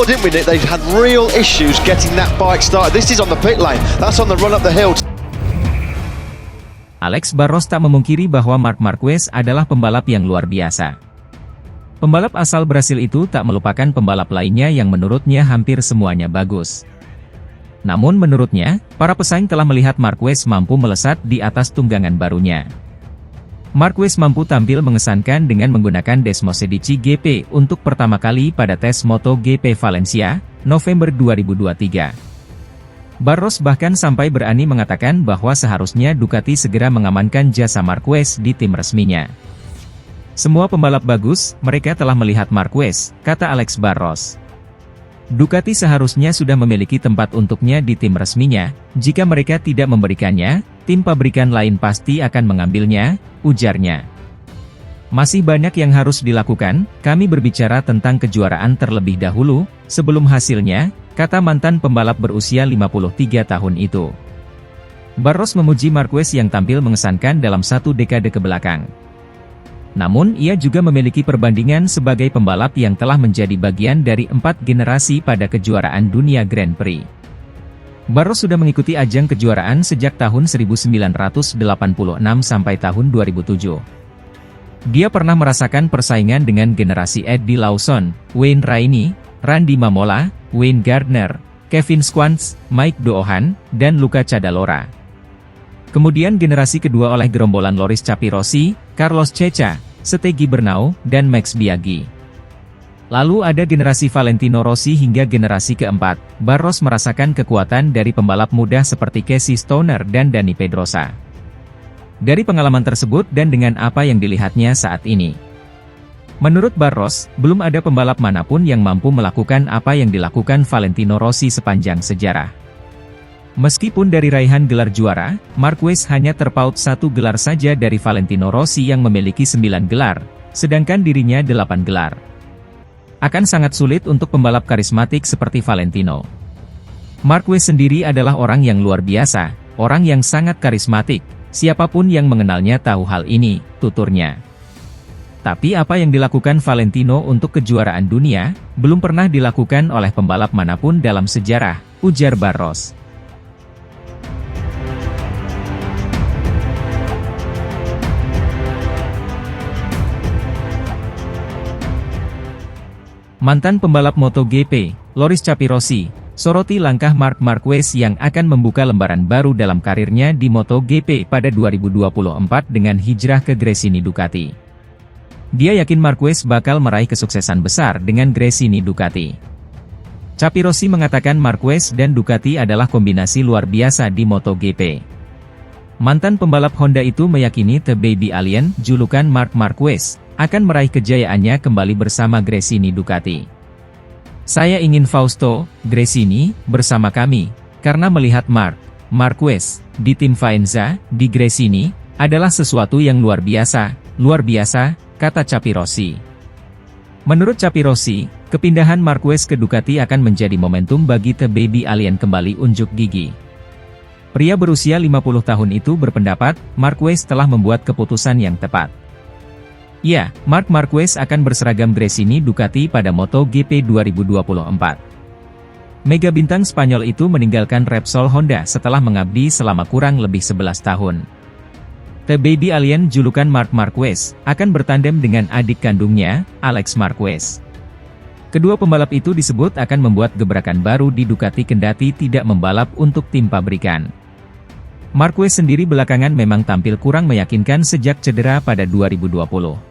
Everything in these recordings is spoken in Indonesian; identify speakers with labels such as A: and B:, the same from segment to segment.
A: didn't we, Nick? They've had real issues getting that bike started. This is on the pit lane. That's on the run up the hill.
B: Alex Barros tak memungkiri bahwa Marc Marquez adalah pembalap yang luar biasa. Pembalap asal Brasil itu tak melupakan pembalap lainnya yang menurutnya hampir semuanya bagus. Namun menurutnya, para pesaing telah melihat Marquez mampu melesat di atas tunggangan barunya. Marquez mampu tampil mengesankan dengan menggunakan Desmosedici GP untuk pertama kali pada tes MotoGP Valencia, November 2023. Barros bahkan sampai berani mengatakan bahwa seharusnya Ducati segera mengamankan jasa Marquez di tim resminya. Semua pembalap bagus, mereka telah melihat Marquez, kata Alex Barros. Ducati seharusnya sudah memiliki tempat untuknya di tim resminya, jika mereka tidak memberikannya, tim pabrikan lain pasti akan mengambilnya, ujarnya. Masih banyak yang harus dilakukan, kami berbicara tentang kejuaraan terlebih dahulu, sebelum hasilnya, kata mantan pembalap berusia 53 tahun itu. Barros memuji Marquez yang tampil mengesankan dalam satu dekade kebelakang. Namun ia juga memiliki perbandingan sebagai pembalap yang telah menjadi bagian dari 4 generasi pada kejuaraan dunia Grand Prix. Barros sudah mengikuti ajang kejuaraan sejak tahun 1986 sampai tahun 2007. Dia pernah merasakan persaingan dengan generasi Eddie Lawson, Wayne Rainey, Randy Mamola, Wayne Gardner, Kevin Schwantz, Mike Doohan, dan Luca Cadalora. Kemudian generasi kedua oleh gerombolan Loris Capirossi, Carlos Ceca, Stegi Bernau, dan Max Biaggi. Lalu ada generasi Valentino Rossi hingga generasi keempat. Barros merasakan kekuatan dari pembalap muda seperti Casey Stoner dan Dani Pedrosa. Dari pengalaman tersebut dan dengan apa yang dilihatnya saat ini, menurut Barros, belum ada pembalap manapun yang mampu melakukan apa yang dilakukan Valentino Rossi sepanjang sejarah. Meskipun dari raihan gelar juara, Marquez hanya terpaut 1 gelar saja dari Valentino Rossi yang memiliki 9 gelar, sedangkan dirinya 8 gelar. Akan sangat sulit untuk pembalap karismatik seperti Valentino. Marquez sendiri adalah orang yang luar biasa, orang yang sangat karismatik, siapapun yang mengenalnya tahu hal ini, tuturnya. Tapi apa yang dilakukan Valentino untuk kejuaraan dunia, belum pernah dilakukan oleh pembalap manapun dalam sejarah, ujar Barros. Mantan pembalap MotoGP, Loris Capirossi, soroti langkah Marc Marquez yang akan membuka lembaran baru dalam karirnya di MotoGP pada 2024 dengan hijrah ke Gresini Ducati. Dia yakin Marquez bakal meraih kesuksesan besar dengan Gresini Ducati. Capirossi mengatakan Marquez dan Ducati adalah kombinasi luar biasa di MotoGP. Mantan pembalap Honda itu meyakini The Baby Alien, julukan Marc Marquez, akan meraih kejayaannya kembali bersama Gresini Ducati. Saya ingin Fausto Gresini bersama kami, karena melihat Marc Marquez di tim Faenza di Gresini adalah sesuatu yang luar biasa, kata Capirossi. Menurut Capirossi, kepindahan Marquez ke Ducati akan menjadi momentum bagi The Baby Alien kembali unjuk gigi. Pria berusia 50 tahun itu berpendapat, Marquez telah membuat keputusan yang tepat. Ya, Marc Marquez akan berseragam Gresini Ducati pada MotoGP 2024. Mega bintang Spanyol itu meninggalkan Repsol Honda setelah mengabdi selama kurang lebih 11 tahun. The Baby Alien julukan Marc Marquez, akan bertandem dengan adik kandungnya, Alex Marquez. Kedua pembalap itu disebut akan membuat gebrakan baru di Ducati kendati tidak membalap untuk tim pabrikan. Marquez sendiri belakangan memang tampil kurang meyakinkan sejak cedera pada 2020.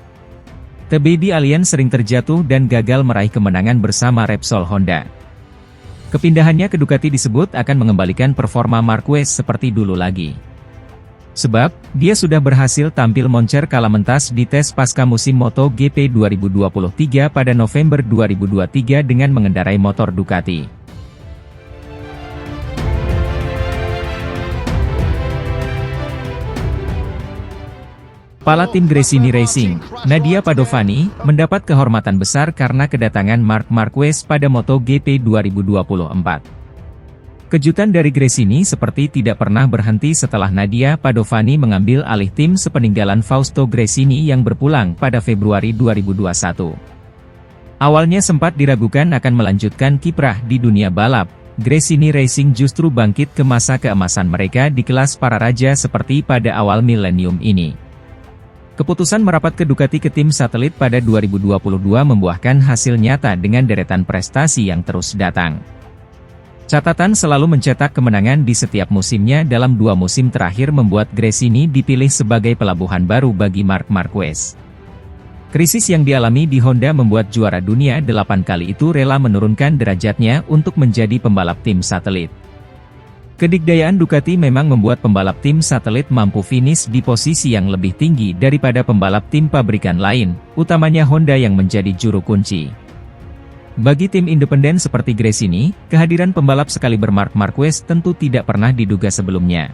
B: The Baby Alien sering terjatuh dan gagal meraih kemenangan bersama Repsol Honda. Kepindahannya ke Ducati disebut akan mengembalikan performa Marquez seperti dulu lagi. Sebab, dia sudah berhasil tampil moncer kala mentas di tes pasca musim MotoGP 2023 pada November 2023 dengan mengendarai motor Ducati. Kepala tim Gresini Racing, Nadia Padovani, mendapat kehormatan besar karena kedatangan Marc Marquez pada MotoGP 2024. Kejutan dari Gresini seperti tidak pernah berhenti setelah Nadia Padovani mengambil alih tim sepeninggalan Fausto Gresini yang berpulang pada Februari 2021. Awalnya sempat diragukan akan melanjutkan kiprah di dunia balap, Gresini Racing justru bangkit ke masa keemasan mereka di kelas para raja seperti pada awal milenium ini. Keputusan merapat ke Ducati ke tim satelit pada 2022 membuahkan hasil nyata dengan deretan prestasi yang terus datang. Catatan selalu mencetak kemenangan di setiap musimnya dalam 2 musim terakhir membuat Gresini dipilih sebagai pelabuhan baru bagi Marc Marquez. Krisis yang dialami di Honda membuat juara dunia 8 kali itu rela menurunkan derajatnya untuk menjadi pembalap tim satelit. Kedikdayaan Ducati memang membuat pembalap tim satelit mampu finish di posisi yang lebih tinggi daripada pembalap tim pabrikan lain, utamanya Honda yang menjadi juru kunci. Bagi tim independen seperti Gresini, kehadiran pembalap sekaliber Marc Marquez tentu tidak pernah diduga sebelumnya.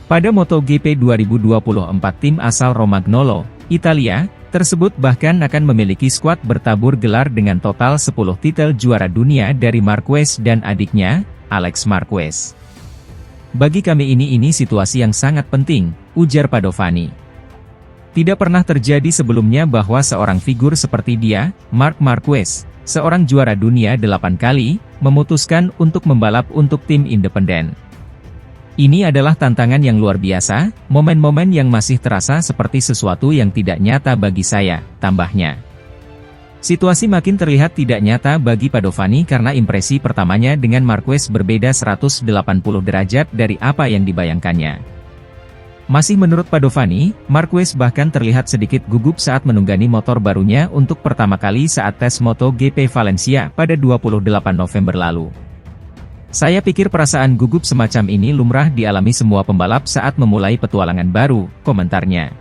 B: Pada MotoGP 2024 tim asal Romagnolo, Italia, tersebut bahkan akan memiliki skuad bertabur gelar dengan total 10 titel juara dunia dari Marquez dan adiknya, Alex Marquez. Bagi kami ini situasi yang sangat penting, ujar Padovani. Tidak pernah terjadi sebelumnya bahwa seorang figur seperti dia, Marc Marquez, seorang juara dunia 8 kali, memutuskan untuk membalap untuk tim independen. Ini adalah tantangan yang luar biasa, momen-momen yang masih terasa seperti sesuatu yang tidak nyata bagi saya, tambahnya. Situasi makin terlihat tidak nyata bagi Padovani karena impresi pertamanya dengan Marquez berbeda 180 derajat dari apa yang dibayangkannya. Masih menurut Padovani, Marquez bahkan terlihat sedikit gugup saat menunggangi motor barunya untuk pertama kali saat tes MotoGP Valencia pada 28 November lalu. Saya pikir perasaan gugup semacam ini lumrah dialami semua pembalap saat memulai petualangan baru, komentarnya.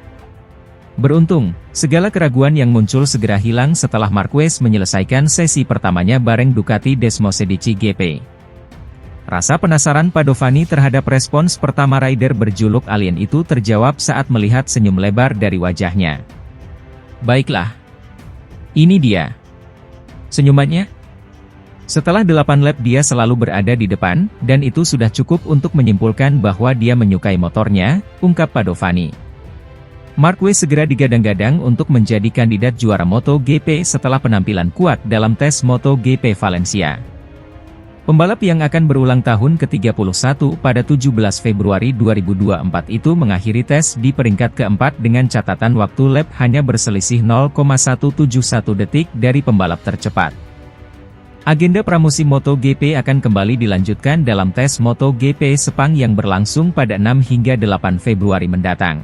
B: Beruntung, segala keraguan yang muncul segera hilang setelah Marquez menyelesaikan sesi pertamanya bareng Ducati Desmosedici GP. Rasa penasaran Padovani terhadap respons pertama rider berjuluk alien itu terjawab saat melihat senyum lebar dari wajahnya. Baiklah. Ini dia. Senyumannya. Setelah 8 lap dia selalu berada di depan, dan itu sudah cukup untuk menyimpulkan bahwa dia menyukai motornya, ungkap Padovani. Marquez segera digadang-gadang untuk menjadi kandidat juara MotoGP setelah penampilan kuat dalam tes MotoGP Valencia. Pembalap yang akan berulang tahun ke-31 pada 17 Februari 2024 itu mengakhiri tes di peringkat keempat dengan catatan waktu lap hanya berselisih 0,171 detik dari pembalap tercepat. Agenda pramusim MotoGP akan kembali dilanjutkan dalam tes MotoGP Sepang yang berlangsung pada 6 hingga 8 Februari mendatang.